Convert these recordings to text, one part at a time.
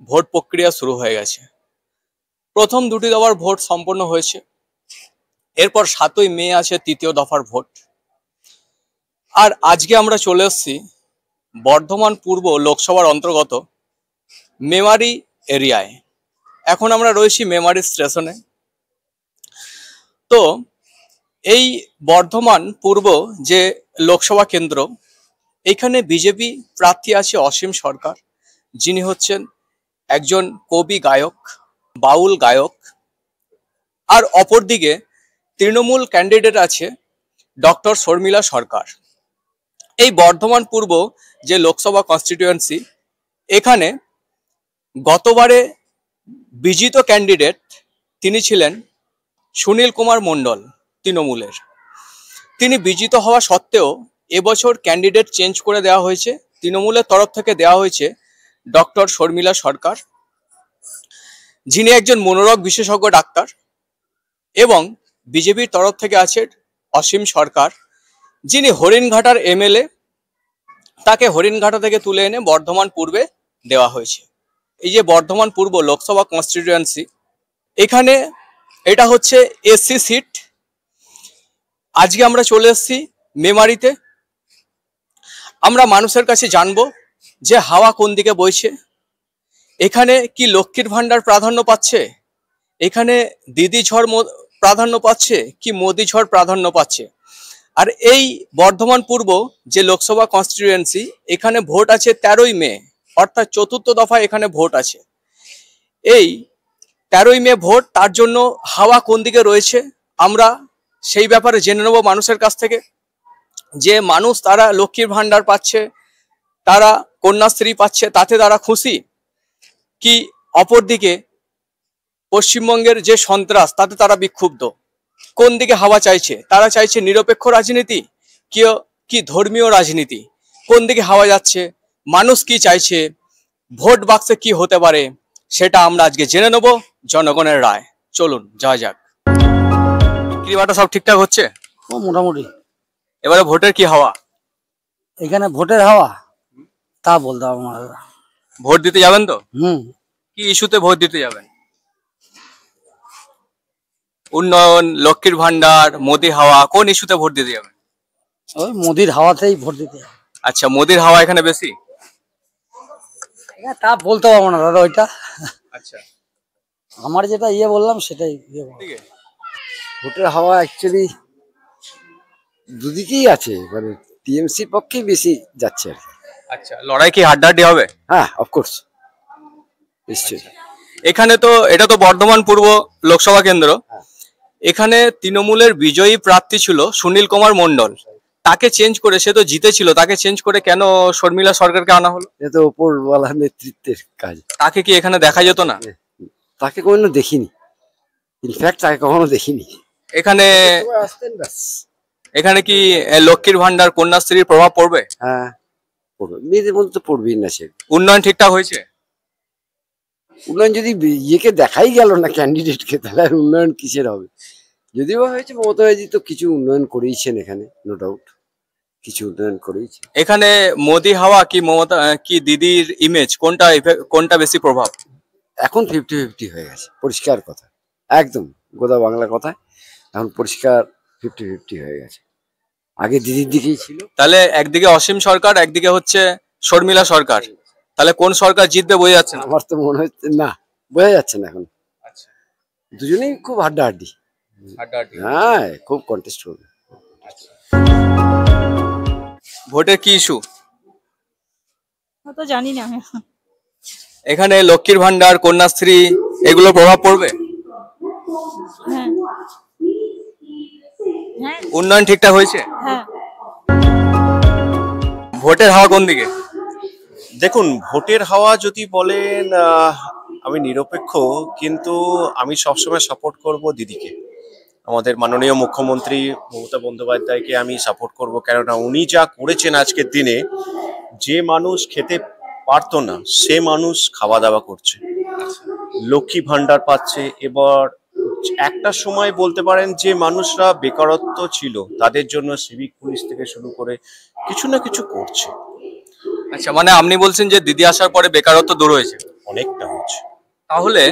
Vote প্রক্রিয়া শুরু হয়ে গেছে। প্রথম দুটি দফার ভোট সম্পন্ন হয়েছে। এরপর 7ই মে আছে তৃতীয় দফার ভোট। আর আজকে আমরা চলে এসেছি বর্ধমান পূর্ব লোকসভার অন্তর্গত মেমারি এরিয়ায়। এখন আমরা রয়েছি মেমারি স্টেশনে। তো এই বর্ধমান পূর্ব যে লোকসভা কেন্দ্র, এখানে বিজেপি প্রার্থী আছে অসীম সরকার, যিনি হচ্ছেন একজন কবি গায়ক, বাউল গায়ক। আর অপরদিকে তৃণমূল ক্যান্ডিডেট আছে ডক্টর শর্মিলা সরকার। এই বর্ধমান পূর্ব যে লোকসভা কনস্টিটিউয়েন্সি, এখানে গতবারে বিজিত ক্যান্ডিডেট তিনি ছিলেন সুনীল কুমার মণ্ডল তৃণমূলের। তিনি বিজিত হওয়া সত্ত্বেও এবছর ক্যান্ডিডেট চেঞ্জ করে দেওয়া হয়েছে। তৃণমূলের তরফ থেকে দেওয়া হয়েছে ডক্টর শর্মিলা সরকার, যিনি একজন মনোরোগ বিশেষজ্ঞ ডাক্তার। এবং বিজেপির তরফ থেকে আছে অসীম সরকার, যিনি হরিণঘাটার এমএলএ। তাকে হরিণঘাটা থেকে তুলে এনে বর্ধমান পূর্বে দেওয়া হয়েছে। এই যে বর্ধমান পূর্ব লোকসভা কনস্টিটিউয়েন্সি, এখানে এটা হচ্ছে এসসি সিট। আজকে আমরা চলে এসেছি মেমারিতে। আমরা মানুষের কাছে জানবো যে হাওয়া কোন দিকে বইছে, এখানে কি লক্ষ্মীর ভান্ডার প্রাধান্য পাচ্ছে, এখানে দিদি ঝড় প্রাধান্য পাচ্ছে কি মোদি ঝড় প্রাধান্য পাচ্ছে। আর এই বর্ধমান পূর্ব যে লোকসভা কনস্টিটিউয়েন্সি, এখানে ভোট আছে 13ই মে, অর্থাৎ চতুর্থ দফায় এখানে ভোট আছে। এই 13ই মে ভোট, তার জন্য হাওয়া কোন দিকে রয়েছে আমরা সেই ব্যাপারে জেনে নেব মানুষের কাছ থেকে। যে মানুষ তারা লক্ষ্মীর ভান্ডার পাচ্ছে, তারা কন্যাশ্রী পাচ্ছে, তাতে তারা খুশি, কি অপরদিকে পশ্চিমবঙ্গের যে সন্ত্রাস তাতে তারা বিক্ষুব্ধ। কোন দিকে হাওয়া চাইছে? তারা চাইছে নিরপেক্ষ রাজনীতি কি ধর্মীয় রাজনীতি? কোন দিকে হাওয়া যাচ্ছে, মানুষ কি চাইছে, ভোট বাক্সে কি হতে পারে, সেটা আমরা আজকে জেনে নেব জনগণের রায়। চলুন যাওয়া যাক। বিক্রিবাটা সব ঠিকঠাক হচ্ছে? মোটামুটি। এবারে ভোটের কি হাওয়া? এখানে ভোটের হাওয়া তা বলতে হবে না। ভোট দিতে যাবেন তো? কি ইস্যুতে ভোট দিতে যাবেন? উন্নয়ন, লক্ষ্মীর ভান্ডার, মোদি হাওয়া, কোন ইস্যুতে ভোট দিতে যাবেন? ওই মোদির হাওয়াতেই ভোট দিতে। আচ্ছা, মোদির হাওয়া এখানে বেশি? তা বলতে পারবো না দাদা ওইটা। আচ্ছা, আমার যেটা বললাম সেটাই ভোটের হাওয়া অ্যাকচুয়ালি দুদিকেই আছে, মানে টিএমসির পক্ষেই বেশি যাচ্ছে আর কি। আচ্ছা, লড়াই কি হাড্ডাহাড্ডি হবে? হ্যাঁ, অফকোর্স, নিশ্চয়ই। এখানে তো এটা তো বর্ধমান পূর্ব লোকসভা কেন্দ্র। এখানে তৃণমূলের বিজয়ী প্রার্থী ছিল সুনীল কুমার মণ্ডল। তাকে চেঞ্জ করে, সে তো জিতেছিল, তাকে চেঞ্জ করে কেন শর্মিলা সরকারকে আনা হলো? এটা তো উপরওয়ালা নেতৃত্বের কাজ। তাকে কি এখানে দেখা যেত না? তাকে কখনো দেখিনি, ইনফ্যাক্ট তাকে কখনো দেখিনি এখানে। আসতেন ব্যাস। এখানে কি লক্ষ্মীর ভান্ডার, কন্যাশ্রীর প্রভাব পড়বে? হ্যাঁ, পড়বে, মেয়েদের মধ্যে তো পড়বেই না। সে উন্নয়ন ঠিকঠাক হয়েছে? উন্নয়ন যদি ইয়েকে দেখাই গেল না ক্যান্ডিডেটকে, তাহলে আর উন্নয়ন কিসের হবে? যদিও হয়েছে, মমতা ব্যানার্জি তো কিছু উন্নয়ন করেইছেন এখানে, নো ডাউট কিছু উন্নয়ন করেইছে। এখানে মোদি হাওয়া কি মমতা কি দিদির ইমেজ, কোনটা বেশি প্রভাব? এখন 50-50 হয়ে গেছে, পরিষ্কার কথা, একদম গোদা বাংলা কথা। এখন পরিষ্কার 50-50 হয়ে গেছে, আগে দিদির দিকেই ছিল। তাহলে একদিকে অসীম সরকার, একদিকে হচ্ছে শর্মিলা সরকার, তাহলে কোন সরকার জিতবে বোঝা যাচ্ছে না? আমার তো মনে হচ্ছে না, বোঝা যাচ্ছে না এখন। আচ্ছা, দুজনেই খুব হাড্ডাহাড্ডি। হ্যাঁ, খুব কন্টেস্ট করবে। ভোটের কি ইস্যু তো জানি না। এখানে লক্ষ্মীর ভান্ডার, কন্যাশ্রী, এগুলো প্রভাব পড়বে? হ্যাঁ, হ্যাঁ, উন্নয়ন ঠিকঠাক হয়েছে? হ্যাঁ। ভোটের হাওয়া কোন দিকে? দেখুন, ভোটের হাওয়া যদি বলেন, আমি নিরপেক্ষ, কিন্তু আমি সবসময় সাপোর্ট করব দিদিকে। আমাদের মাননীয় মুখ্যমন্ত্রী মমতা বন্দ্যোপাধ্যায়কে আমি সাপোর্ট করব, কেননা উনি যা করেছেন আজকের দিনে, যে মানুষ খেতে পারতো না সে মানুষ খাওয়া দাওয়া করছে, লক্ষ্মী ভান্ডার পাচ্ছে। এবার একটা সময় বলতে পারেন যে মানুষরা বেকারত্ব ছিল, তাদের জন্য সিভিক পুলিশ থেকে শুরু করে কিছু না কিছু করছে। আচ্ছা, মানে আপনি বলছেন যে দিদি আসার পরে বেকারত্ব দূর হয়েছে? অনেকটা হয়েছে। তাহলে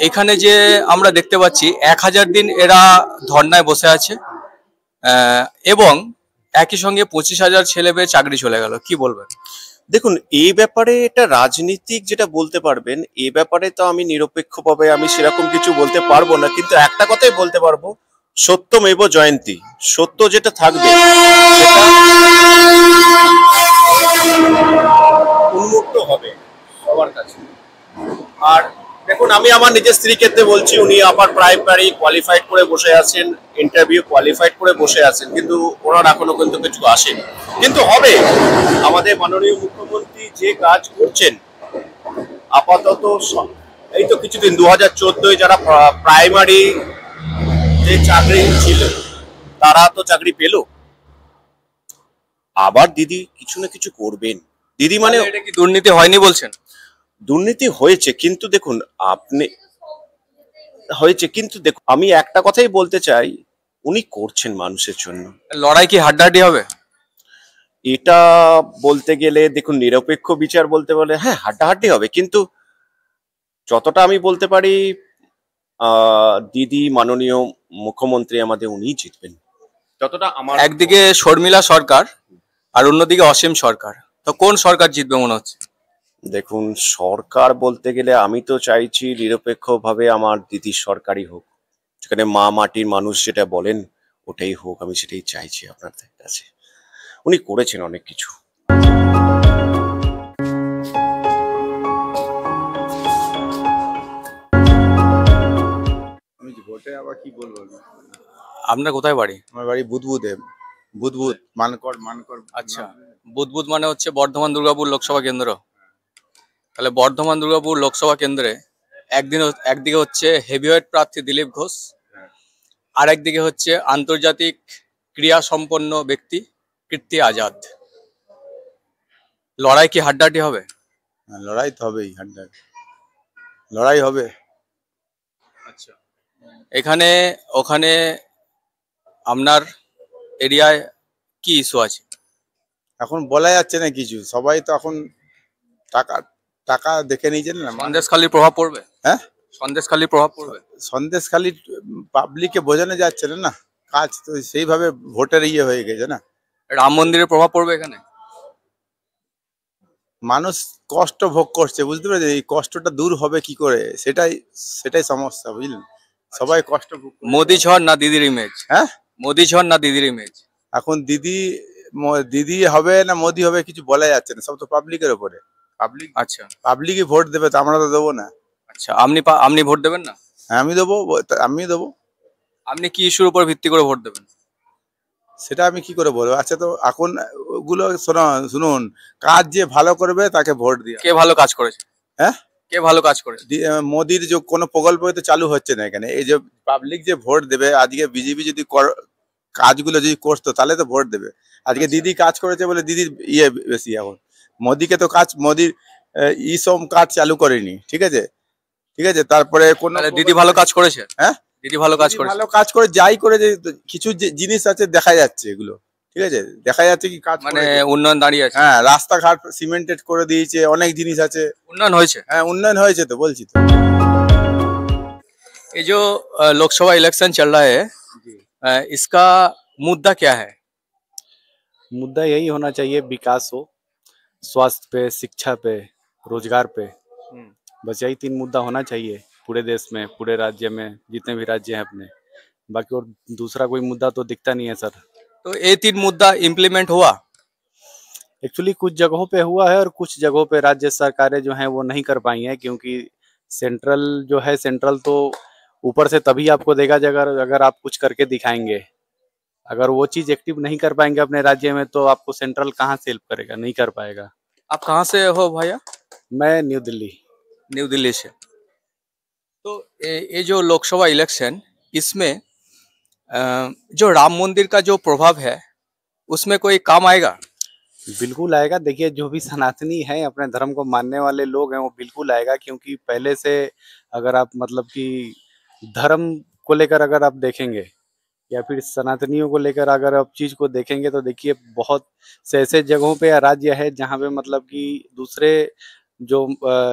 এখানে যে আমরা দেখতে পাচ্ছি 1000 দিন এরা ধর্নায় বসে আছে, এবং একই সঙ্গে 25,000 ছেলে মেয়ে চাকরি চলে গেল, কি বলবেন? দেখুন, এই ব্যাপারে এটা রাজনীতিক যেটা বলতে পারবেন, এই ব্যাপারে তো আমি নিরপেক্ষভাবে আমি সেরকম কিছু বলতে পারবো না, কিন্তু একটা কথাই বলতে পারবো, সত্যমেব জয়ন্তী, সত্য যেটা থাকবে সেটা উন্মুক্ত হবে সবার কাছে। আর দেখুন, আমি আমার নিজের স্ত্রী ক্ষেত্রে বলছি, উনি আবার প্রাইমারি কোয়ালিফাইড করে বসে আছেন, ইন্টারভিউ কোয়ালিফাইড করে বসে আছেন, কিন্তু ওনার এখনো কিন্তু কিছু আসেনি, কিন্তু হবে। আমাদের মাননীয় মুখ্যমন্ত্রী যে কাজ করছেন আপাতত, এই তো কিছুদিন 2014 যারা প্রাইমারি যে চাকরি ছিল তারা তো চাকরি পেল, আবার দিদি কিছু না কিছু করবেন। দিদি মানে এটা কি দুর্নীতি হয়নি বলছেন? দুর্নীতি হয়েছে, কিন্তু দেখুন আপনি হয়েছে, কিন্তু দেখুন আমি একটা কথাই বলতে চাই, উনি করছেন মানুষের জন্য। লড়াই কি হাড্ডাহাড্ডি হবে? এটা বলতে গেলে দেখুন, নিরপেক্ষ বিচার বলতে বলে হ্যাঁ হাড্ডাহাড্ডি হবে, কিন্তু যতটা আমি বলতে পারি দিদি মাননীয় মুখ্যমন্ত্রী আমাদের উনিই জিতবেন, যতটা আমার। একদিকে শর্মিলা সরকার আর অন্যদিকে অসীম সরকার, তো কোন সরকার জিতবে মনে হচ্ছে? দেখুন, সরকার বলতে গেলে আমি তো চাইছি নিরপেক্ষভাবে আমার দিদির সরকারই হোক, যেখানে মা মাটির মানুষ যেটা বলেন ওটাই হোক, আমি সেটাই চাইছি আপনাদের কাছে। উনি করেছেন অনেক কিছু। আমি ভোটে আবার কি বলবো, আপনার কোথায় বাড়ি? আমার বাড়ি বুদবুদে, বুদবুদ মানকর মানকর। আচ্ছা, বুদবুদ মানে হচ্ছে বর্ধমান দুর্গাপুর লোকসভা কেন্দ্র। তাহলে বর্ধমান দুর্গাপুর লোকসভা কেন্দ্রে একদিকে হচ্ছে হেভিওয়েট প্রার্থী দিলীপ ঘোষ, আর একদিকে হচ্ছে আন্তর্জাতিক ক্রীড়া সম্পন্ন ব্যক্তি কীর্তি আজাদ। লড়াই কি হাড্ডাহাড্ডি হবে? লড়াই তো হবেই, হাড্ডা লড়াই হবে। আচ্ছা, এখানে ওখানে আপনার এরিয়ায় কি ইস্যু আছে? এখন বলা যাচ্ছে না কিছু, সবাই তো এখন টাকা টাকা দেখে নিয়েছেন না। সন্দেশখালির প্রভাব পড়বে? হ্যাঁ, সন্দেশখালির প্রভাব পড়বে? সন্দেশখালি পাবলিককে বোঝানো যাচ্ছে না, না কাজ তো সেইভাবে ভোটের ইয়ে হয়ে গেছে না। রাম মন্দিরের প্রভাব পড়বে এখানে? মানুষ কষ্ট ভোগ করছে, বুঝতে পেরেছেন, এই কষ্টটা দূর হবে কি করে, সেটাই সেটাই সমস্যা, বুঝলেন। সবাই কষ্ট ভোগ করছে। মোদি ঝড় না দিদির ইমেজ? হ্যাঁ, মোদি ঝড় না দিদির ইমেজ? এখন দিদি হবে না মোদি হবে কিছু বলা যাচ্ছে না, সব তো পাবলিকের উপরে। আচ্ছা পাবলিকই ভোট দেবে, তো আমরা তো দেবো না। আচ্ছা, আপনি ভোট দেবেন না? হ্যাঁ, আমি দেবো, আমি দেবো। আপনি কি ইস্যুর উপর ভিত্তি করে ভোট দেবেন? সেটা আমি কি করে বলবো। আচ্ছা, তো এখন ওগুলো শুনুন, কাজ যে ভালো করবে তাকে ভোট দিয়ে। কে ভালো কাজ করেছে? হ্যাঁ, কে ভালো কাজ করেছে? মোদির যে কোনো প্রকল্প তো চালু হচ্ছে না এখানে। এই যে পাবলিক যে ভোট দেবে, আজকে বিজেপি যদি কাজগুলো যদি করতো তাহলে তো ভোট দেবে। আজকে দিদি কাজ করেছে বলে দিদির ইয়ে বেশি। এখন মোদিকে তো মোদির সব কাজ চালু করেনি, ঠিক আছে, ঠিক আছে। তারপরে কোন দিদি ভালো কাজ করেছে? হ্যাঁ, দিদি ভালো কাজ করেছে। ভালো কাজ করে যাই করে, যে কিছু জিনিস আছে দেখা যাচ্ছে, এগুলো ঠিক আছে, দেখা যাচ্ছে কি কাজ মানে উন্নয়ন দাঁড়িয়ে আছে। হ্যাঁ, রাস্তাঘাট সিমেন্টেড করে দিয়েছে, অনেক জিনিস আছে, উন্নয়ন হয়েছে। হ্যাঁ উন্নয়ন হয়েছে, তো বলছি তো। ये जो लोकसभा इलेक्शन चल रहा है, इसका मुद्दा क्या है? मुद्दा यही होना चाहिए, विकास हो, स्वास्थ्य पे, शिक्षा पे, रोजगार पे, बस यही 3 मुद्दा होना चाहिए पूरे देश में, पूरे राज्य में, जितने भी राज्य हैं अपने। बाकी और दूसरा कोई मुद्दा तो दिखता नहीं है सर। तो ये 3 मुद्दा इम्प्लीमेंट हुआ? एक्चुअली कुछ जगहों पे हुआ है और कुछ जगहों पे राज्य सरकारें जो हैं वो नहीं कर पाई हैं, क्योंकि सेंट्रल जो है, सेंट्रल तो ऊपर से तभी आपको देगा अगर आप कुछ करके दिखाएंगे। अगर वो चीज एक्टिव नहीं कर पाएंगे अपने राज्य में, तो आपको सेंट्रल कहाँ से हेल्प करेगा, नहीं कर पाएगा। आप कहाँ से हो भैया? मैं न्यू दिल्ली से। तो ये जो लोकसभा इलेक्शन, इसमें जो राम मंदिर का जो प्रभाव है उसमें कोई काम आएगा? बिल्कुल आएगा। देखिए, जो भी सनातनी है, अपने धर्म को मानने वाले लोग हैं, वो बिल्कुल आएगा, क्योंकि पहले से अगर आप मतलब कि धर्म को लेकर अगर आप देखेंगे, या फिर सनातनियों को लेकर अगर आप चीज को देखेंगे, तो देखिए बहुत से ऐसे जगहों पे या राज्य है जहाँ पे मतलब कि दूसरे जो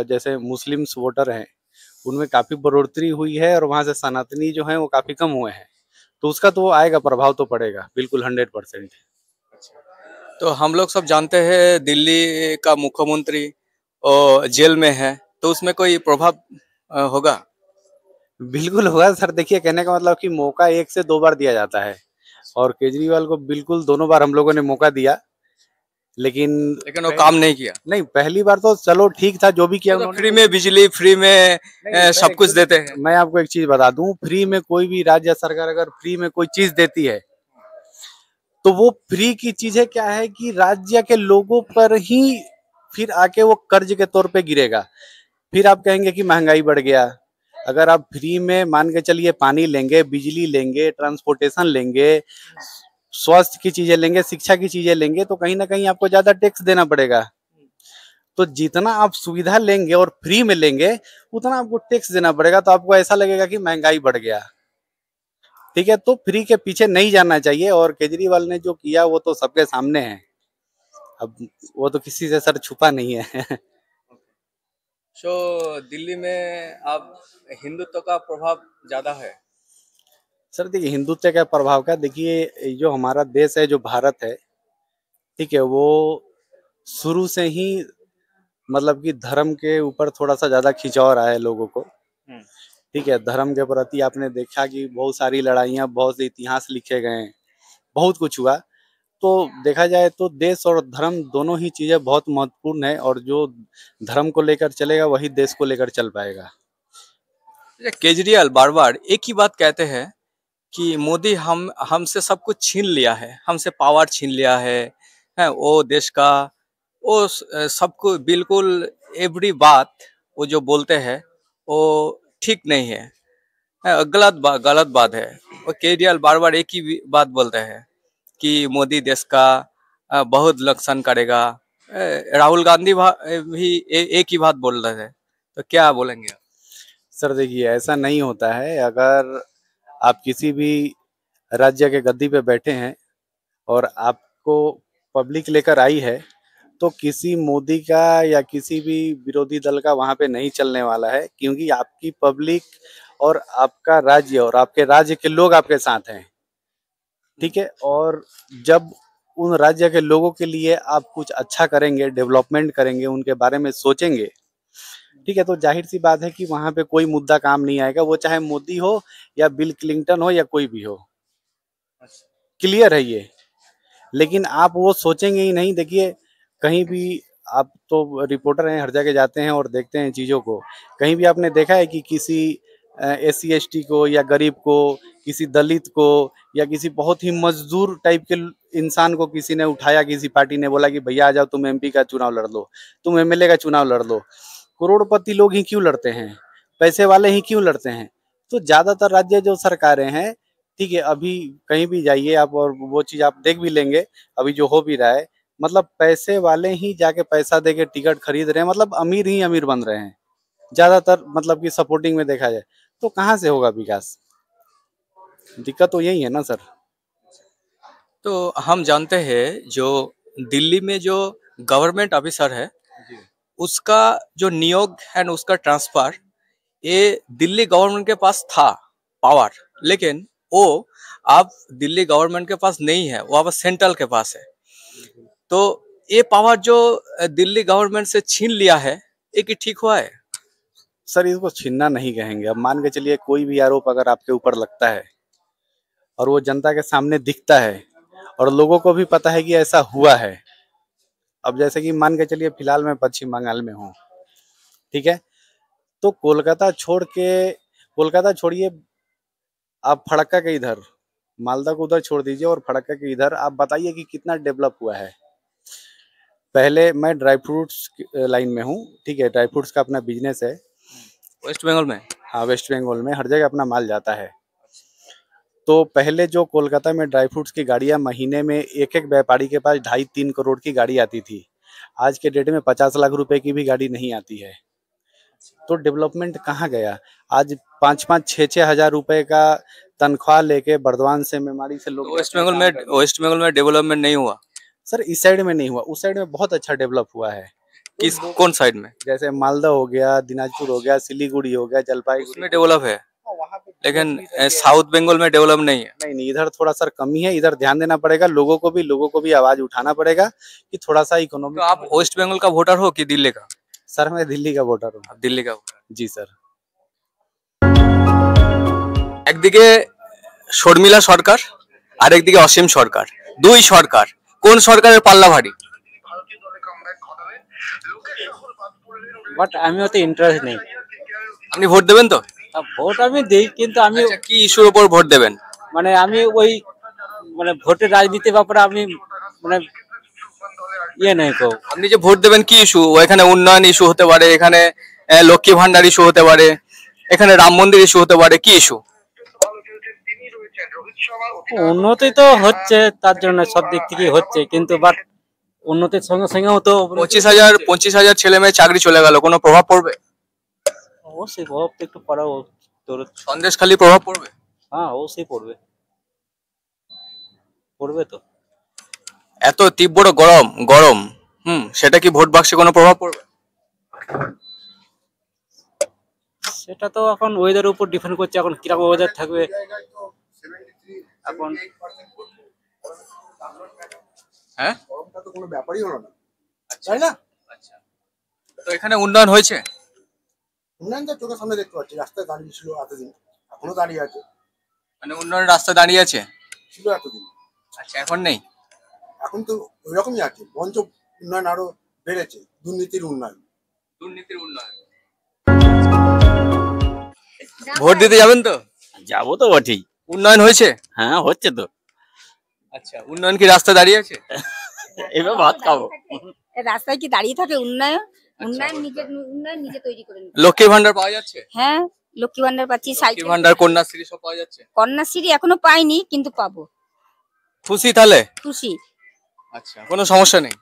जैसे मुस्लिम्स वोटर हैं उनमें काफी बढ़ोतरी हुई है और वहां से सनातनी जो हैं वो काफी कम हुए हैं, तो उसका तो आएगा, प्रभाव तो पड़ेगा बिल्कुल 100%। तो हम लोग सब जानते हैं दिल्ली का मुख्यमंत्री जेल में है, तो उसमें कोई प्रभाव होगा? बिल्कुल होगा सर। देखिए, कहने का मतलब कि मौका 1 से 2 बार दिया जाता है और केजरीवाल को बिल्कुल दोनों बार हम लोगों ने मौका दिया, लेकिन वो काम नहीं किया। नहीं, पहली बार तो चलो ठीक था, जो भी किया तो उन्होंने। फ्री में बिजली, फ्री में नहीं, सब कुछ देते हैं। मैं आपको एक चीज बता दूं, फ्री में कोई भी राज्य सरकार अगर फ्री में कोई चीज देती है तो वो फ्री की चीजें क्या है कि राज्य के लोगों पर ही फिर आके वो कर्ज के तौर पे गिरेगा। फिर आप कहेंगे कि महंगाई बढ़ गया। अगर आप फ्री में मान के चलिए पानी लेंगे, बिजली लेंगे, ट्रांसपोर्टेशन लेंगे, स्वास्थ्य की चीजें लेंगे, शिक्षा की चीजें लेंगे, तो कहीं ना कहीं आपको ज्यादा टैक्स देना पड़ेगा। तो जितना आप सुविधा लेंगे और फ्री में लेंगे उतना आपको टैक्स देना पड़ेगा, तो आपको ऐसा लगेगा कि महंगाई बढ़ गया। ठीक है, तो फ्री के पीछे नहीं जाना चाहिए और केजरीवाल ने जो किया वो तो सबके सामने है, अब वो तो किसी से सर छुपा नहीं है। दिल्ली में अब हिंदुत्व का प्रभाव ज्यादा है। सर देखिए, हिंदुत्व का प्रभाव का देखिए, जो हमारा देश है, जो भारत है, ठीक है, वो शुरू से ही मतलब कि धर्म के ऊपर थोड़ा सा ज्यादा खिंचाव रहा है लोगों को। ठीक है, धर्म के प्रति आपने देखा कि बहुत सारी लड़ाइयाँ, बहुत से इतिहास लिखे गए, बहुत कुछ हुआ। तो देखा जाए तो देश और धर्म दोनों ही चीजें बहुत महत्वपूर्ण है और जो धर्म को लेकर चलेगा वही देश को लेकर चल पाएगा। केजरीवाल बार बार एक ही बात कहते हैं कि मोदी हमसे सब कुछ छीन लिया है, हमसे पावर छीन लिया है वो देश का, वो सबको बिल्कुल एवरी बात वो जो बोलते हैं वो ठीक नहीं है, गलत बात है। और केजरीवाल बार बार एक ही बात बोलते हैं कि मोदी देश का बहुत नुकसान करेगा। राहुल गांधी भी एक ही बात बोल रहे थे, तो क्या बोलेंगे आप? सर देखिए, ऐसा नहीं होता है। अगर आप किसी भी राज्य के गद्दी पे बैठे हैं और आपको पब्लिक लेकर आई है तो किसी मोदी का या किसी भी विरोधी दल का वहां पे नहीं चलने वाला है, क्योंकि आपकी पब्लिक और आपका राज्य और आपके राज्य के लोग आपके साथ हैं। ठीक है, और जब उन राज्य के लोगों के लिए आप कुछ अच्छा करेंगे, डेवलपमेंट करेंगे, उनके बारे में सोचेंगे, ठीक है, तो जाहिर सी बात है कि वहां पे कोई मुद्दा काम नहीं आएगा, वो चाहे मोदी हो या बिल क्लिंटन हो या कोई भी हो। क्लियर है ये। लेकिन आप वो सोचेंगे ही नहीं। देखिए, कहीं भी आप तो रिपोर्टर हैं, हर जगह जाते हैं और देखते हैं चीज़ों को। कहीं भी आपने देखा है कि किसी SC ST को या गरीब को, किसी दलित को या किसी बहुत ही मजदूर टाइप के इंसान को किसी ने उठाया, किसी पार्टी ने बोला कि भैया आ जाओ, तुम MP का चुनाव लड़ लो, तुम MLA का चुनाव लड़ लो? करोड़पति लोग ही क्यों लड़ते हैं? पैसे वाले ही क्यों लड़ते हैं? तो ज्यादातर राज्य जो सरकारें हैं, ठीक है, अभी कहीं भी जाइए आप और वो चीज आप देख भी लेंगे, अभी जो हो भी रहा है, मतलब पैसे वाले ही जाके पैसा दे के टिकट खरीद रहे हैं, मतलब अमीर ही अमीर बन रहे हैं ज्यादातर, मतलब कि सपोर्टिंग में देखा जाए तो कहाँ से होगा विकास? दिक्कत तो यही है ना सर। तो हम जानते हैं जो दिल्ली में जो गवर्नमेंट ऑफिसर है उसका जो नियोग है ना, उसका ट्रांसफर ये दिल्ली गवर्नमेंट के पास था पावर, लेकिन वो अब दिल्ली गवर्नमेंट के पास नहीं है, वो अब सेंट्रल के पास है। तो ये पावर जो दिल्ली गवर्नमेंट से छीन लिया है, ये कि ठीक हुआ है? सर इसको छीनना नहीं कहेंगे। अब मान के चलिए कोई भी आरोप अगर आपके ऊपर लगता है और वो जनता के सामने दिखता है और लोगों को भी पता है कि ऐसा हुआ है। अब जैसे कि मान के चलिए फिलहाल मैं पश्चिम बंगाल में हूँ, ठीक है, तो कोलकाता छोड़िए, आप फड़क्का के इधर, मालदा को उधर छोड़ दीजिए और फड़क्का के इधर आप बताइए कि कितना डेवलप हुआ है। पहले मैं ड्राई फ्रूट्स लाइन में हूँ, ठीक है, ड्राई फ्रूट्स का अपना बिजनेस है वेस्ट बंगाल में। हाँ, वेस्ट बंगाल में हर जगह अपना माल जाता है। तो पहले जो कोलकाता में ड्राई फ्रूट्स की गाड़ियां महीने में एक एक व्यापारी के पास 2.5-3 करोड़ की गाड़ी आती थी, आज के डेट में 50 लाख रुपए की भी गाड़ी नहीं आती है। तो डेवलपमेंट कहाँ गया? आज 5-5, 6-6 हजार रुपए का तनख्वाह लेके बर्दवान से, मेमारी से लोग वेस्ट बंगाल में डेवलपमेंट नहीं हुआ? सर इस साइड में नहीं हुआ, उस साइड में बहुत अच्छा डेवलप हुआ है। किस कौन साइड में? जैसे मालदा हो गया, दिनाजपुर हो गया, सिलीगुड़ी हो गया, जलपाईगुड़ी। उसमें डेवलप है, वहाँ पे लेकिन साउथ बंगाल में डेवलप नहीं है। नहीं, इधर थोड़ा सा कमी है, इधर ध्यान देना पड़ेगा, लोगों को भी आवाज उठाना पड़ेगा कि थोड़ा सा इकोनॉमी। तो आप वेस्ट बंगाल का वोटर हो कि दिल्ली का? सर मैं दिल्ली का वोटर हूँ। आप दिल्ली का वोटर? जी सर। একদিকে শর্মিলা সরকার আর একদিকে অসীম সরকার, দুই সরকার, কোন সরকারের পাল্লা ভারী? বাট আমি অত ইন্টারেস্ট নেই। আপনি ভোট দেবেন তো? ভোট আমি দিই, কিন্তু আমি আচ্ছা, কি ইস্যুর উপর ভোট দেবেন? মানে আমি ওই মানে ভোটের রাজনীতির ব্যাপারে আমি মানে ইয়ে নেই কো। আপনি যে ভোট দেবেন কি ইস্যু? এখানে উন্নয়ন ইস্যু হতে পারে, এখানে লক্ষ্মী ভান্ডার ইস্যু হতে পারে, এখানে রাম মন্দির ইস্যু হতে পারে, কি ইস্যু? উন্নতি তো হচ্ছে, তার জন্য সব দিক থেকে হচ্ছে, কিন্তু বাট উন্নতির সঙ্গে সঙ্গেও তো 25,000 ছেলে মেয়ে চাকরি চলে গেল, কোনো প্রভাব পড়বে? অবশ্যই প্রভাব তো একটু পড়া তোর। সন্দেশখালি প্রভাব পড়বে? হ্যাঁ অবশ্যই পড়বে, পড়বে তো। এত তীব্র গরম, সেটা কি ভোট বাক্সে কোনো প্রভাব পড়বে? সেটা তো এখন ওয়েদারের উপর ডিপেন্ড করছে, এখন কিরকম ওয়েদার থাকবে এখন। হ্যাঁ, গরমটা তো কোনো ব্যাপারই হলো না, তাই না? আচ্ছা, তো এখানে উন্নয়ন হয়েছে? উন্নয়ন তো চোখের সামনে দেখতে পাচ্ছি, রাস্তায় দাঁড়িয়ে ছিল এতদিন, এখনো দাঁড়িয়ে আছে। মানে উন্নয়ন রাস্তা দাঁড়িয়ে আছে, ছিল এতদিন, আচ্ছা এখন নেই? এখন তো ওই রকমই আছে, বরঞ্চ উন্নয়ন আরো বেড়েছে, দুর্নীতির উন্নয়ন। ভোট দিতে যাবেন তো? যাবো তো বটেই। উন্নয়ন হয়েছে? হ্যাঁ হচ্ছে তো। আচ্ছা, উন্নয়ন কি রাস্তা দাঁড়িয়ে আছে? এবার ভাত খাবো। রাস্তায় কি দাঁড়িয়ে থাকে উন্নয়ন? উন্নয়ন নিজে তৈরি করে নিতে। লক্ষ্মী ভান্ডার পাওয়া যাচ্ছে? হ্যাঁ, লক্ষ্মী ভান্ডার পাচ্ছি, লক্ষ্মী সাইকেল ভান্ডার, কন্যাশ্রী সব পাওয়া যাচ্ছে? কন্যাশ্রী এখনো পাইনি, কিন্তু পাবো। খুশি তাহলে? খুশি। আচ্ছা, কোনো সমস্যা নেই?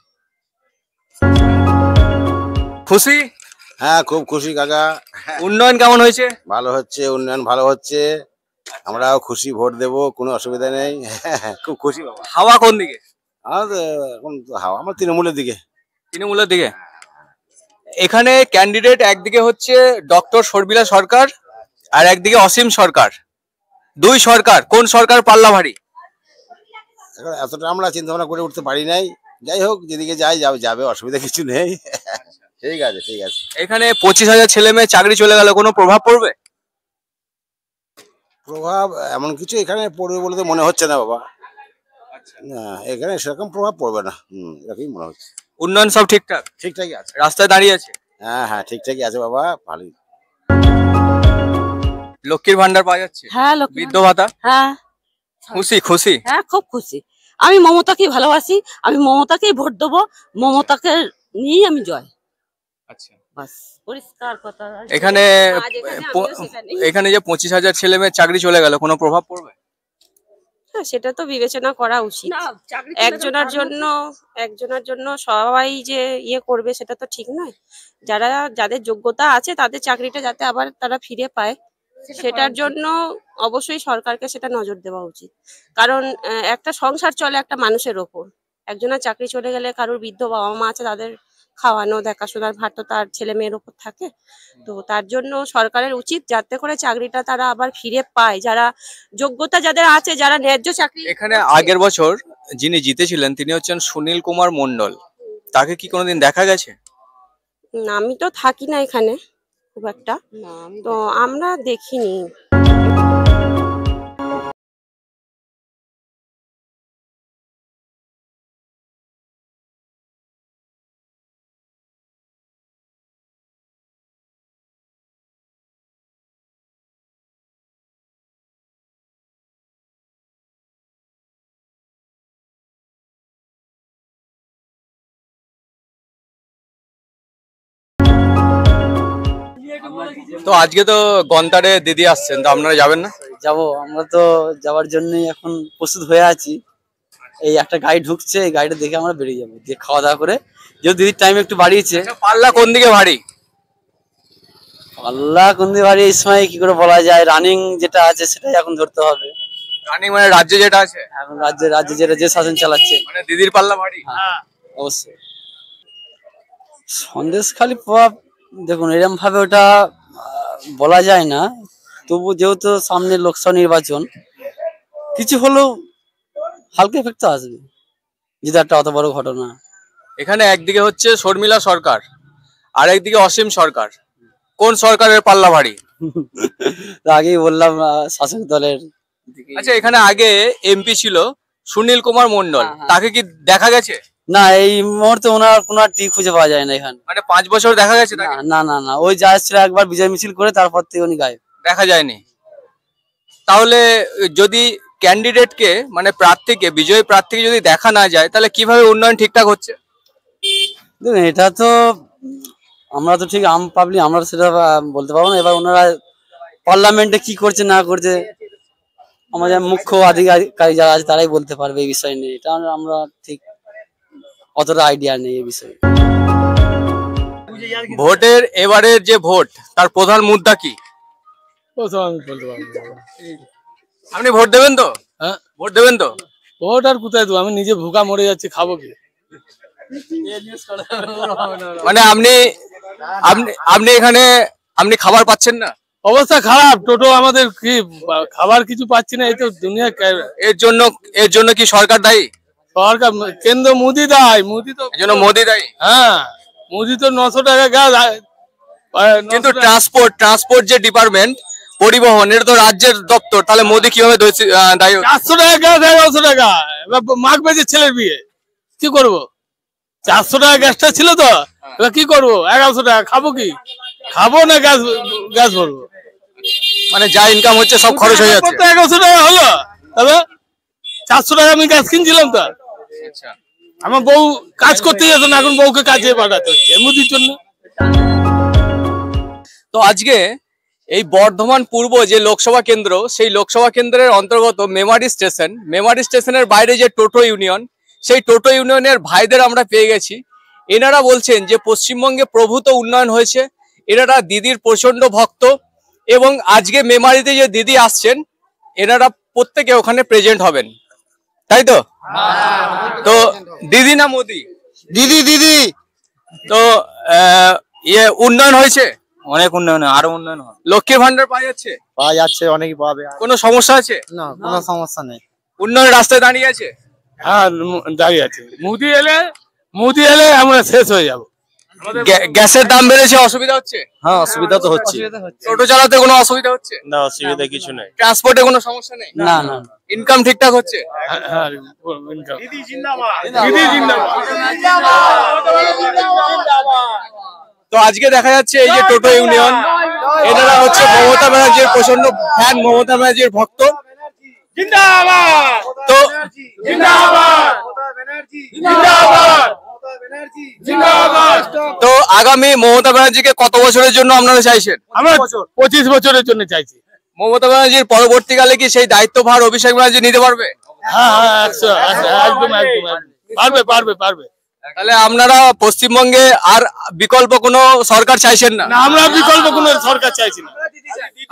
খুশি? হ্যাঁ খুব খুশি কাকা। উন্নয়ন কেমন হয়েছে? ভালো হচ্ছে, উন্নয়ন ভালো হচ্ছে, আমরাও খুশি, ভোট দেবো, কোনো অসুবিধা নেই। খুব খুশি বাবা। হাওয়া কোন দিকে? এখন হাওয়া আমার তৃণমূলের দিকে। তৃণমূলের দিকে? এখানে ক্যান্ডিডেট একদিকে হচ্ছে ডক্টর শর্মিলা সরকার আর একদিকে অসীম সরকার, দুই সরকার, কোন সরকার পাল্লা ভারী? এখন এতটা আমরা চিন্তা ভাবনা করে উঠতে পারি নাই, যাই হোক যেদিকে যাবে, অসুবিধা কিছু নেই। ঠিক আছে ঠিক আছে। এখানে 25,000 ছেলে মেয়ে চাকরি চলে গেল, কোনো প্রভাব পড়বে? প্রভাব এমন কিছু এখানে পড়বে বলে তো মনে হচ্ছে না বাবা। না, এখানে সেরকম প্রভাব পড়বে না, এরকমই মনে হচ্ছে। উন্নয়ন সব ঠিকঠাক? ঠিকঠাকই আছে, রাস্তায় দাঁড়িয়ে আছে? হ্যাঁ হ্যাঁ ঠিকঠাকই আছে বাবা, ভালোই। লক্ষ্মীর ভান্ডার পাওয়া যাচ্ছে? হ্যাঁ, বৃদ্ধ ভাতা? হ্যাঁ খুশি? হ্যাঁ খুব খুশি। আমি মমতাকে ভালোবাসি, আমি মমতাকেই ভোট দেবো, মমতাকে নিয়েই আমি জয়। আচ্ছা, বাস পরিষ্কার কথা। এখানে এখানে যে 25,000 ছেলে মেয়ে চাকরি চলে গেল, কোনো প্রভাব পড়বে? হ্যাঁ সেটা তো বিবেচনা করা উচিত। একজনের জন্য সবাই যে ইয়ে করবে সেটা তো ঠিক নয়। যাদের যোগ্যতা আছে তাদের চাকরিটা যাতে আবার তারা ফিরে পায়, সেটার জন্য অবশ্যই সরকারকে সেটা নজর দেওয়া উচিত। কারণ একটা সংসার চলে একটা মানুষের ওপর। একজনের চাকরি চলে গেলে কারোর বৃদ্ধ বাবা মা আছে, তাদের খাওয়ানো দেখাশোনার ভার তো তার ছেলে মেয়ের ওপর থাকে। তো তার জন্য সরকারের উচিত যাতে করে চাকরিটা তারা আবার ফিরে পায়, যারা যোগ্যতা যাদের আছে, যারা ন্যায্য চাকরি। এখানে আগের বছর যিনি জিতেছিলেন তিনি হচ্ছেন সুনীল কুমার মন্ডল, তাকে কি কোনোদিন দেখা গেছে? না, আমি তো থাকি না এখানে খুব একটা, তো আমরা দেখিনি। তো আজকে তো গন্তারে দিদি আসছেন, তো আপনারা যাবেন না? যাবো, আমরা তো যাওয়ার জন্যই এখন প্রস্তুত হয়ে আছি। এই একটা গাড়ি ঢুকছে, এই গাড়িটা দেখে আমরা বেরিয়ে যাবো, দিয়ে খাওয়া দাওয়া করে। যেহেতু দিদির টাইম একটু বাড়িয়েছে। পাল্লা কোন দিকে ভারী? পাল্লা কোন দিকে ভারী এই সময় কি করে বলা যায়, রানিং যেটা আছে সেটাই এখন ধরতে হবে। রানিং মানে রাজ্যে যেটা আছে? এখন রাজ্যে যেটা যে শাসন চালাচ্ছে, মানে দিদির পাল্লা ভারী? হ্যাঁ অবশ্যই। সন্দেশখালী প্রভাব দেখুন এরকম ভাবে ওটা বলা যায় না, তবু যেহেতু সামনে লোকসভা নির্বাচন কিছু হলেও হালকা এফেক্ট তো আসবে, যেটা একটা অত বড় ঘটনা। এখানে একদিকে হচ্ছে শর্মিলা সরকার আর একদিকে অসীম সরকার, কোন সরকারের পাল্লা ভারী? আগেই বললাম শাসক দলের। আচ্ছা, এখানে আগে এমপি ছিল সুনীল কুমার মন্ডল, তাকে কি দেখা গেছে? না, এই মুহূর্তে ওনার কোনো টিক খুঁজে পাওয়া যায় না এখানে। মানে 5 বছর দেখা গেছে তাকে? না না না, ওই যা এসেছিল একবার বিজয় মিছিল করে, তারপর থেকে উনি গায়েব, দেখা যায়নি। তাহলে যদি ক্যান্ডিডেটকে মানে প্রার্থীকে, বিজয়ী প্রার্থীকে যদি দেখা না যায়, তাহলে কিভাবে উন্নয়ন ঠিকঠাক হচ্ছে? দেখুন এটা তো আমরা তো ঠিক আম পাবলিক আমরা সেটা বলতে পারবো না। এবার ওনারা পার্লামেন্টে কি করছে না করছে, আমাদের মুখ্য আধিকারিক যারা আছে তারাই বলতে পারবে এই বিষয় নিয়ে। এটা আমরা ঠিক অতটা আইডিয়া নেই এই বিষয়ে। ভোটের এবারের যে ভোট, তার প্রধান মুদ্রা কি? আপনি ভোট দেবেন তো? হ্যাঁ, ভোট দেবেন তো? ভোট আর কোথায় দেবো, আমি নিজে ভুকা মরে যাচ্ছি, খাবো কি? মানে আপনি আপনি এখানে আপনি খাবার পাচ্ছেন না? অবস্থা খারাপ, টোটো আমাদের কি খাবার কিছু পাচ্ছি না, এই তো দুনিয়া। এর জন্য কি সরকার দায়ী? সরকার কেন্দ্র মোদি দায়, মোদি তো এর জন্য মোদি দায়ী। হ্যাঁ, মোদি তো 900 টাকা গ্যাস, কিন্তু ট্রান্সপোর্ট যে ডিপার্টমেন্ট, পরিবহন, এটা তো রাজ্যের দপ্তর, তাহলে মোদি কিভাবে দায়ী? 400 টাকা গ্যাস, 1100 টাকা মাঘ বেজে ছেলের বিয়ে, কি করবো? 400 টাকা গ্যাসটা ছিল তো, এবার কি করবো? 1100 টাকা খাবো কি? খাবো না গ্যাস ভরবো? মানে যা ইনকাম হচ্ছে সব খরচ হয়ে যাচ্ছে। 1100 টাকা হলো, তবে 400 টাকা আমি গ্যাস কিনছিলাম তো। আমার বউ কাজ করতে যেত না, এখন বউকে কাজে পাঠাতে হচ্ছে মোদির জন্য। তো আজকে এই বর্ধমান পূর্ব যে লোকসভা কেন্দ্র, সেই লোকসভা কেন্দ্রের অন্তর্গত মেমারি স্টেশনের বাইরে যে টোটো ইউনিয়ন, সেই টোটো ইউনিয়নের ভাইদের আমরা পেয়ে গেছি। এনারা বলছেন যে পশ্চিমবঙ্গে প্রভূত উন্নয়ন হয়েছে, এনারা দিদির প্রচন্ড ভক্ত, এবং আজকে মেমারিতে যে দিদি আসছেন, এনারা প্রত্যেকে ওখানে প্রেজেন্ট হবেন, তাই তো? তো দিদি না মোদি? দিদি। তো উন্নয়ন হয়েছে? অনেক উন্নয়ন, আরো উন্নয়ন হবে। লক্ষ্মীর ভান্ডার পাওয়া যাচ্ছে, অনেকই পাবে। কোনো সমস্যা আছে? না, কোনো সমস্যা নেই। উন্নয়ন রাস্তায় দাঁড়িয়ে আছে? হ্যাঁ, দাঁড়িয়ে আছে। মোদি এলে আমরা শেষ হয়ে যাবো। গ্যাসের দাম বেড়েছে, অসুবিধা হচ্ছে? হ্যাঁ, অসুবিধা তো হচ্ছে। টোটো চালাতে কোনো অসুবিধা হচ্ছে? না, অসুবিধা কিছু নেই। ট্রান্সপোর্টে কোনো সমস্যা নেই? না না, ইনকাম ঠিকঠাক হচ্ছে? হ্যাঁ, দিদি জিন্দাবাদ, দিদি জিন্দাবাদ। তো আজকে দেখা যাচ্ছে এই যে টোটো ইউনিয়ন, এনারা হচ্ছে মমতা ব্যানার্জির প্রচন্ড ফ্যান, মমতা ব্যানার্জির ভক্ত। তো তো আগামী মমতা ব্যানার্জিকে কত বছরের জন্য আপনারা চাইছেন? আমরা 25 বছরের জন্য চাইছি। মমতা ব্যানার্জির পরবর্তীকালে কি সেই দায়িত্বভার অভিষেক ব্যানার্জি নিতে পারবে? হ্যাঁ, একদম পারবে। তাহলে আপনারা পশ্চিমবঙ্গে আর বিকল্প কোনো সরকার চাইছেন না? আমরা বিকল্প কোনো সরকার চাইছি না,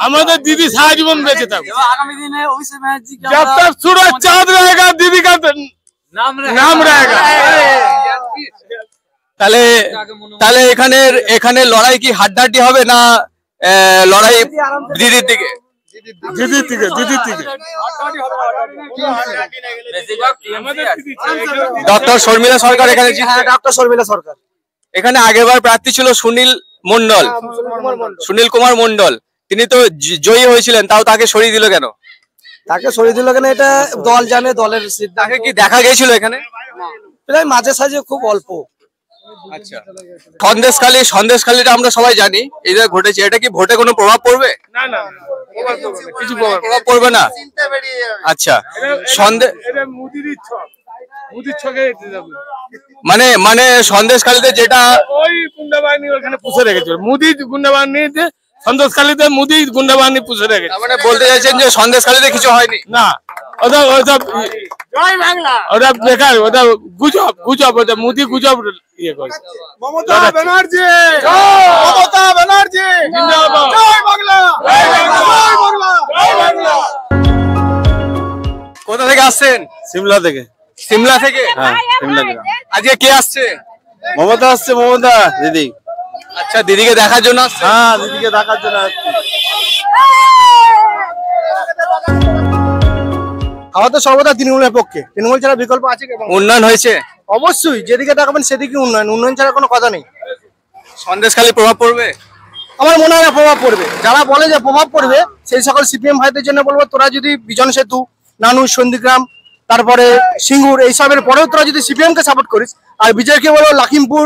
আমাদের দিদি সারা জীবন বেঁচে থাকবে। আগামী দিনে অভিষেক ব্যানার্জি जब तक सूरज चांद रहेगा दीदी का नाम रहेगा। তাহলে এখানে লড়াই কি হাড্ডাহাড্ডি হবে, না লড়াই দিদির দিকে? দিদির দিকে। ডক্টর শর্মিলা সরকার এখানে? ডক্টর শর্মিলা সরকার। এখানে আগেরবার প্রার্থী ছিল সুনীল কুমার মন্ডল, তিনি তো জয়ী হয়েছিলেন, তাও তাকে সরিয়ে দিল কেন? তাকে সরিয়ে দিল কেন এটা দল জানে, দলের সিদ্ধান্ত। তাকে কি দেখা গেছিল এখানে? প্রায় মাঝে সাঝে, খুব অল্প। আচ্ছা, সন্দেশখালীটা আমরা সবাই জানি এই যে ঘটেছে, এটা কি ভোটে কোনো প্রভাব পড়বে? না, কিছু প্রভাব পড়বে না। আচ্ছা, মানে সন্দেশখালীতে যেটা ওই গুন্ডাবাহিনী ওখানে পুষে রেখেছিল, মোদি গুন্ডাবাহিনীতে সন্দেশখালীতে মোদি গুন্ডাবাহিনী পুষে রেখেছে। মানে বলতে চাইছেন যে সন্দেশখালীতে কিছু হয়নি? না, ওটা বেকার, ওটা গুজব, ওটা মোদি গুজব ইয়ে করছে। মমতা ব্যানার্জি জিন্দাবাদ, জয় বাংলা। কোথা থেকে আসছেন? সিমলা থেকে। সিমলা থেকে? হ্যাঁ, সিমলা থেকে। আজকে কে আসছে? মমতা আসছে, মমতা দিদি। আচ্ছা, দিদিকে দেখার জন্য আসছে? হ্যাঁ, দিদিকে দেখার জন্য আসছে। আমার তো সর্বদা তৃণমূলের পক্ষে, তৃণমূল ছাড়া বিকল্প আছে কি? উন্নয়ন হয়েছে? অবশ্যই, যেদিকে তাকাবেন সেদিকে উন্নয়ন, উন্নয়ন ছাড়া কোনো কথা নেই। সন্দেশখালী প্রভাব পড়বে? আমার মনে হয় না প্রভাব পড়বে। যারা বলে যে প্রভাব পড়বে, সেই সকল সিপিএম ভাইদের জন্য বলবো, তোরা যদি বিজন সেতু, নানুর, সন্ধিগ্রাম, তারপরে সিঙ্গুর এইসবের পরেও তোরা যদি সিপিএম কে সাপোর্ট করিস, আর বিজয়কে বলো লখিমপুর,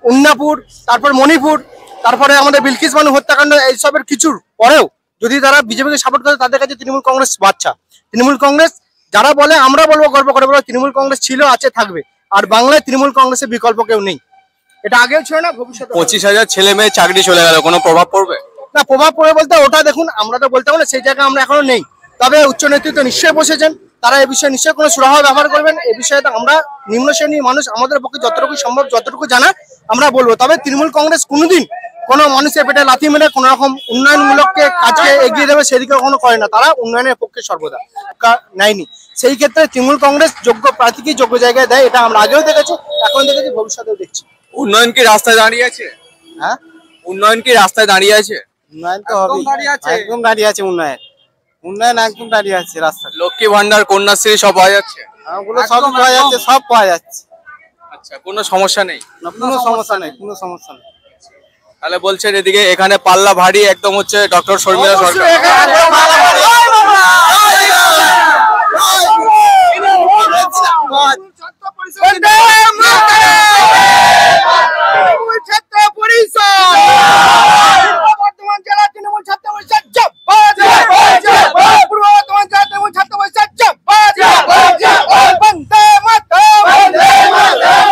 উন্নাপুর, তারপর মণিপুর, তারপরে আমাদের বিলকিস বানু হত্যাকাণ্ড, এইসবের কিছুর পরেও যদি তারা বিজেপিকে সাপোর্ট করে, তাদের কাছে তৃণমূল কংগ্রেস বাচ্চা। তৃণমূল কংগ্রেস যারা বলে, আমরা বলবো গর্ব করে বলবো, তৃণমূল কংগ্রেস ছিল, আছে, থাকবে। আর বাংলায় তৃণমূল কংগ্রেসের বিকল্প কেউ নেই। এটা আগেও ছিল না, ভবিষ্যতে। 25,000 ছেলে মেয়ে চাকরি চলে গেল, কোনো প্রভাব পড়বে না? প্রভাব পড়বে বলতে ওটা দেখুন, আমরা তো বলতে পারবো না, সেই জায়গায় আমরা এখনো নেই। তবে উচ্চ নেতৃত্ব নিশ্চয়ই বসেছেন, তারা এই বিষয়ে নিশ্চয়ই কোনো সুরাহা ব্যবহার করবেন। এই বিষয়ে আমরা নিম্ন শ্রেণীর মানুষ, আমাদের পক্ষে যতটুকু সম্ভব, যতটুকু জানা আমরা বলবো। তবে তৃণমূল কংগ্রেস কোনোদিন কোনো মানুষের পেটে লাথি মেরে কোনো রকম উন্নয়নমূলক কাজকে এগিয়ে দেবে সেদিকে কখনো করে না। তারা উন্নয়নের পক্ষে সর্বদা নেয়নি। সেই ক্ষেত্রে তৃণমূল কংগ্রেস যোগ্য প্রার্থীকে যোগ্য জায়গায় দেয়, এটা আমরা আগেও দেখেছি, এখন দেখেছি, ভবিষ্যতেও দেখছি। উন্নয়ন কি রাস্তায় দাঁড়িয়ে আছে? হ্যাঁ, উন্নয়ন কি রাস্তায় দাঁড়িয়ে আছে? উন্নয়ন তো হবে, একদম দাঁড়িয়ে আছে। উন্নয়ন একদম দাঁড়িয়ে আছে রাস্তা। লক্ষ্মী ভান্ডার, কন্যাশ্রী সব পাওয়া যাচ্ছে? ওগুলো সব পাওয়া যাচ্ছে, সব পাওয়া যাচ্ছে। আচ্ছা, কোনো সমস্যা নেই? কোনো সমস্যা নেই, কোনো সমস্যা নেই। তাহলে বলছেন এদিকে এখানে পাল্লা ভারী একদম হচ্ছে ডক্টর শর্মিলা সরকার। বর্ধমান জেলা তৃণমূল ছাত্র পরিষদ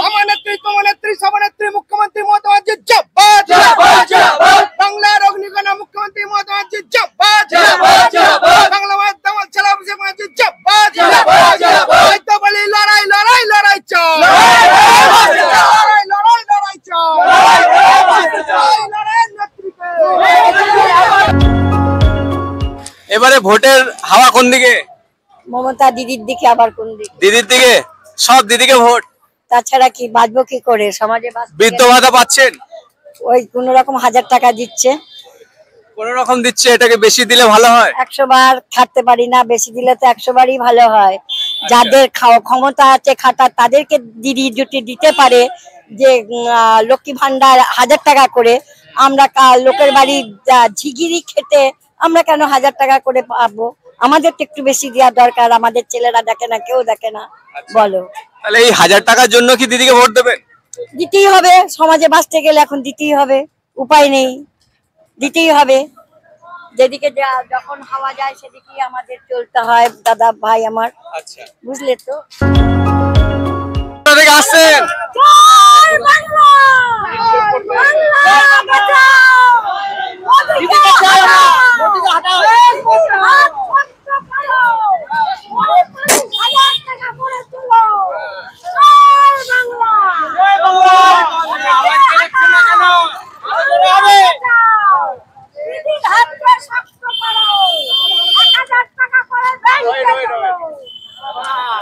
আমার নেত্রী, তোমার নেত্রী, সভানেত্রী মুখ্যমন্ত্রী মমতা ব্যানার্জি জিন্দাবাদ। বাংলার অগ্নিকণা মুখ্যমন্ত্রী মমতা ব্যানার্জি জিন্দাবাদ। বাংলা মাধ্যম ছেলে অভিষেক ব্যানার্জি জিন্দাবাদ। তো বলি লড়াই লড়াই লড়াই চল, লড়াই লড়াই লড়াই চল, লড়াই নেত্রীকে। এবারে ভোটের হাওয়া কোন দিকে? মমতা দিদির দিকে। আবার কোন দিকে? দিদির দিকে। সব দিদিকে ভোট, তাছাড়া কি বাঁচবো কি করে? সমাজে বৃদ্ধ ভাতা পাচ্ছেন? ওই কোন রকম 1000 টাকা দিচ্ছে, কোন রকম দিচ্ছে। এটাকে বেশি দিলে ভালো হয়? 100 বার খাটতে পারি না, বেশি দিলে তো 100 বারই ভালো হয়। যাদের ক্ষমতা আছে খাটার, তাদেরকে দিদি যদি দিতে পারে যে লক্ষ্মী ভান্ডার 1000 টাকা করে, আমরা লোকের বাড়ি ঝিগিরি খেতে আমরা কেন 1000 টাকা করে পাবো? আমাদের তো একটু বেশি দেওয়া দরকার। আমাদের ছেলেরা দেখে না, কেউ দেখে না। বলো, তাহলে এই 1000 টাকার জন্য কি দিদিকে ভোট দেবেন? দিতেই হবে, সমাজে বাঁচতে গেলে এখন দিতেই হবে, উপায় নেই, দিতেই হবে। যেদিকে যখন হাওয়া যায় সেদিকেই আমাদের চলতে হয় দাদা ভাই আমার। আচ্ছা, বুঝলে তো? কোথা থেকে আসছেন?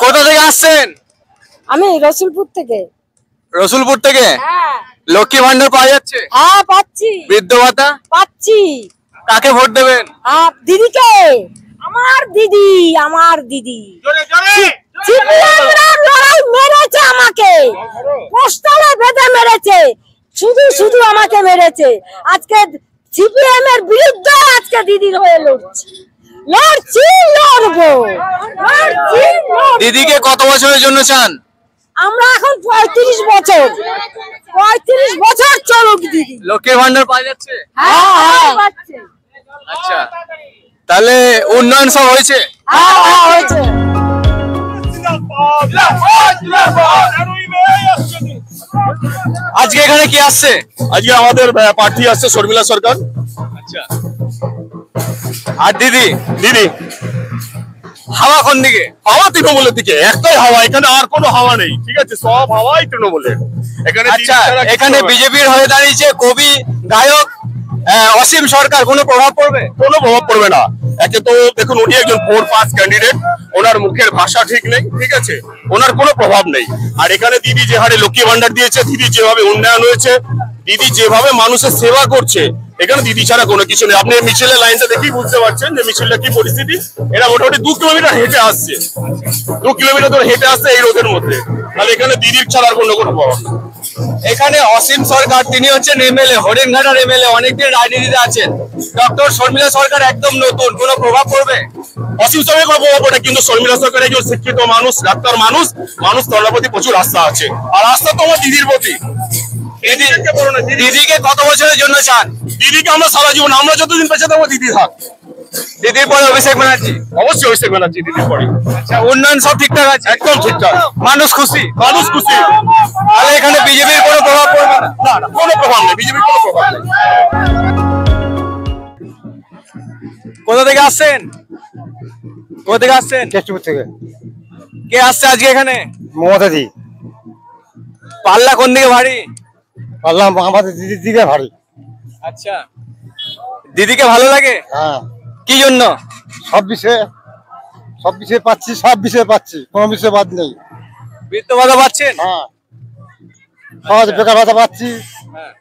কোথা থেকে আসছেন? আমি রসুলপুর থেকে। রসুলপুর থেকে? হ্যাঁ। লক্ষ্মী ভান্ডার পাওয়া যাচ্ছে? হ্যাঁ, পাচ্ছি। বৃদ্ধ ভাতা পাচ্ছি। কাকে ভোট দেবেন? দিদিকে। আমার দিদি, আমার দিদি। লড়াই মেরেছে আমাকে, পোস্টারে বেঁধে মেরেছে, শুধু শুধু আমাকে মেরেছে। আজকে সিপিএম এর বিরুদ্ধে আজকে দিদির হয়ে লড়ছি, লড়ছি, লড়বো। দিদিকে কত বছরের জন্য চান? আমরা এখন 35 বছর, 35 বছর চলুক দিদি। লক্ষ্মী ভান্ডার পাওয়া যাচ্ছে? হ্যাঁ, আচ্ছা, তাহলে উন্নয়ন সব হয়েছে? হ্যাঁ, হয়েছে। আজকে এখানে কি আসছে? আজকে আমাদের প্রার্থী আসছে শর্মিলা সরকার। আচ্ছা, আর দিদি? দিদি হাওয়া কোন দিকে? হাওয়া তৃণমূলের দিকে, একটাই হাওয়া, এখানে আর কোনো হাওয়া নেই। ঠিক আছে, সব হাওয়াই তৃণমূলের এখানে। আচ্ছা, এখানে বিজেপির হয়ে দাঁড়িয়েছে কবি গায়ক অসীম সরকার কোনো প্রভাব পড়বে? কোনো প্রভাব পড়বে না। একে তো দেখুন উনি একজন 4 পাস ক্যান্ডিডেট, ওনার মুখের ভাষা ঠিক নেই, ঠিক আছে, ওনার কোনো প্রভাব নেই। আর এখানে দিদি যে হারে লক্ষ্মী ভান্ডার দিয়েছে, দিদি যেভাবে উন্নয়ন হয়েছে, দিদি যেভাবে মানুষের সেবা করছে, এখানে দিদি ছাড়া কোনো কিছু নেই। আপনি মিছিলের লাইনটা দেখেই বুঝতে পারছেন যে মিছিলটা কি পরিস্থিতি। এরা মোটামুটি 2 কিলোমিটার হেঁটে আসছে, 2 কিলোমিটার ধরে হেঁটে আসছে এই রোদের মধ্যে। তাহলে এখানে দিদির ছাড়া আর কোনো প্রভাব নেই। এখানে অসীম সরকার, তিনি হচ্ছেন এমএলএ, হরিণঘাটার এমএলএ, অনেকদিন রাজনীতিতে আছেন। ডক্টর শর্মিলা সরকার একদম নতুন, কোনো প্রভাব পড়বে? অসীম সরকারের কোনো প্রভাব পড়ে, কিন্তু শর্মিলা সরকার একজন শিক্ষিত মানুষ, ডাক্তার মানুষ, মানুষ তার প্রতি প্রচুর আস্থা আছে। আর আস্থা তো আমার দিদির প্রতি। দিদিকে কত বছরের জন্য চান? দিদিকে আমরা সারা জীবন, আমরা যতদিন বেঁচে থাকবো দিদি থাক। দিদির পরে অভিষেক ব্যানার্জি? অবশ্যই অভিষেক ব্যানার্জি দিদির পরে। আচ্ছা, উন্নয়ন সব ঠিকঠাক আছে? একদম ঠিকঠাক, মানুষ খুশি? মানুষ খুশি। তাহলে এখানে বিজেপির কোনো প্রভাব পড়বে না? না না, কোনো প্রভাব নেই, বিজেপির কোনো প্রভাব নেই। কোথা থেকে আসছেন? কোথা থেকে আসছেন? কেষ্টপুর থেকে। কে আসছে আজকে এখানে? মমতাদি। পাল্লা কোন দিকে ভারী? পাল্লা আমাদের দিদির দিকে ভারী। আচ্ছা, দিদিকে ভালো লাগে? হ্যাঁ। কি জন্য? সব বিষয়ে পাচ্ছি, সব বিষয়ে পাচ্ছি, কোনো বিষয়ে বাদ নেই। বৃত্ত ভাতা পাচ্ছেন? হ্যাঁ, সমাজ বেকার ভাতা পাচ্ছি। হ্যাঁ।